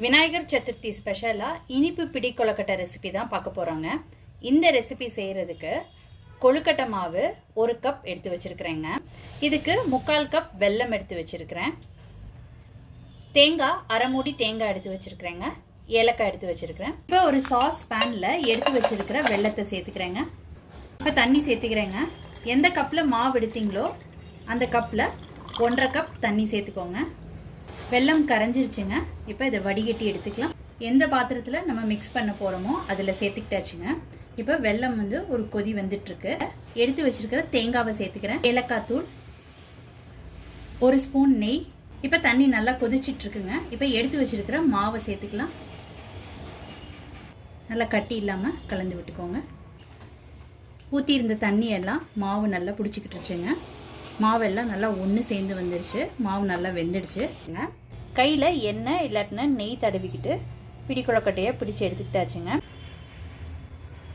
விநாயகர் சதுர்த்தி ஸ்பெஷலாக இனிப்பு பிடி கொழுக்கட்டை ரெசிபி தான் பார்க்க போகிறோங்க. இந்த ரெசிபி செய்கிறதுக்கு கொழுக்கட்டை மாவு 1 கப் எடுத்து வச்சுருக்கிறேங்க. இதுக்கு 3/4 கப் வெல்லம் எடுத்து வச்சுருக்கிறேன். தேங்காய் அரை மூடி தேங்காய் எடுத்து வச்சுருக்கிறேங்க. ஏலக்காய் எடுத்து வச்சுருக்கிறேன். இப்போ ஒரு சாஸ் பேனில் எடுத்து வச்சுருக்கிற வெல்லத்தை சேர்த்துக்கிறேங்க. இப்போ தண்ணி சேர்த்துக்கிறேங்க. எந்த கப்பில் மாவு எடுத்தீங்களோ அந்த கப்பில் 1/2 கப் தண்ணி சேர்த்துக்கோங்க. வெல்லம் கரைஞ்சிருச்சுங்க. இப்போ இதை வடிகட்டி எடுத்துக்கலாம். எந்த பாத்திரத்தில் நம்ம மிக்ஸ் பண்ண போகிறோமோ அதில் சேர்த்துக்கிட்டாச்சுங்க. இப்போ வெல்லம் ஒரு கொதி வந்துட்டுருக்கு. எடுத்து வச்சுருக்கிற தேங்காவை சேர்த்துக்கிறேன். ஏலக்காய் தூள், 1 ஸ்பூன் நெய். இப்போ தண்ணி நல்லா கொதிச்சிட்ருக்குங்க. இப்போ எடுத்து வச்சுருக்கிற மாவை சேர்த்துக்கலாம். நல்லா கட்டி இல்லாமல் கலந்து விட்டுக்கோங்க. ஊற்றி இருந்த தண்ணியெல்லாம் மாவு நல்லா பிடிச்சிக்கிட்டுருச்சுங்க. மாவெல்லாம் நல்லா ஒன்று சேர்ந்து வந்துருச்சு. மாவு நல்லா வெந்துடுச்சுங்க. கையில் எண்ணெய் இல்லாட்டினா நெய் தடவிக்கிட்டு பிடி கொழுக்கட்டையை பிடிச்சி எடுத்துக்கிட்டாச்சுங்க.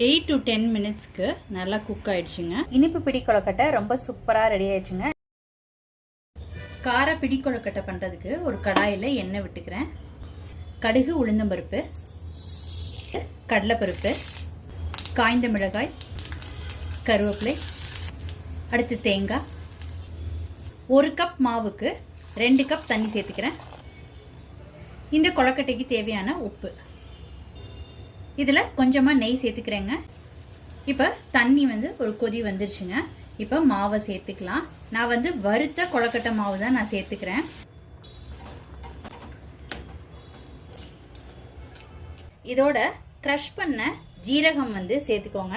8 to 10 மினிட்ஸ்க்கு நல்லா குக் ஆயிடுச்சுங்க. இனிப்பு பிடி கொழுக்கட்டை ரொம்ப சூப்பராக ரெடி ஆயிடுச்சுங்க. கார பிடி கொழுக்கட்டை பண்ணுறதுக்கு ஒரு கடாயில் எண்ணெய் விட்டுக்கிறேன். கடுகு, உளுந்தம்பருப்பு, கடலைப்பருப்பு, காய்ந்த மிளகாய், கருவேப்பிலை, அடுத்து தேங்காய். 1 கப் மாவுக்கு 2 கப் தண்ணி சேர்த்துக்கிறேன். இந்த கொழுக்கட்டைக்கு தேவையான உப்பு, இதில் கொஞ்சமாக நெய் சேர்த்துக்கிறேங்க. இப்போ தண்ணி ஒரு கொதி வந்துருச்சுங்க. இப்போ மாவை சேர்த்துக்கலாம். நான் வறுத்த கொழுக்கட்டை மாவு தான் நான் சேர்த்துக்கிறேன். இதோட க்ரஷ் பண்ண ஜீரகம் சேர்த்துக்கோங்க.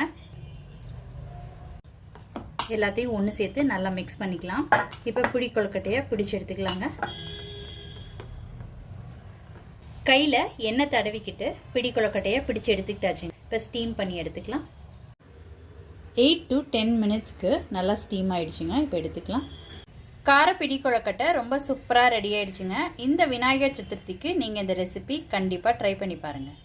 எல்லாத்தையும் ஒன்று சேர்த்து நல்லா மிக்ஸ் பண்ணிக்கலாம். இப்போ பிடி கொழுக்கட்டையை பிடிச்சி எடுத்துக்கலாங்க. கையில் எண்ணெய் தடவிக்கிட்டு பிடி கொழுக்கட்டையை பிடிச்சி எடுத்துக்கிட்டாச்சுங்க. இப்போ ஸ்டீம் பண்ணி எடுத்துக்கலாம். 8 to 10 மினிட்ஸ்க்கு நல்லா ஸ்டீம் ஆயிடுச்சுங்க. இப்போ எடுத்துக்கலாம். கார பிடி கொழுக்கட்டை ரொம்ப சூப்பராக ரெடி ஆயிடுச்சுங்க. இந்த விநாயகர் சதுர்த்திக்கு நீங்கள் இந்த ரெசிபி கண்டிப்பாக ட்ரை பண்ணி பாருங்கள்.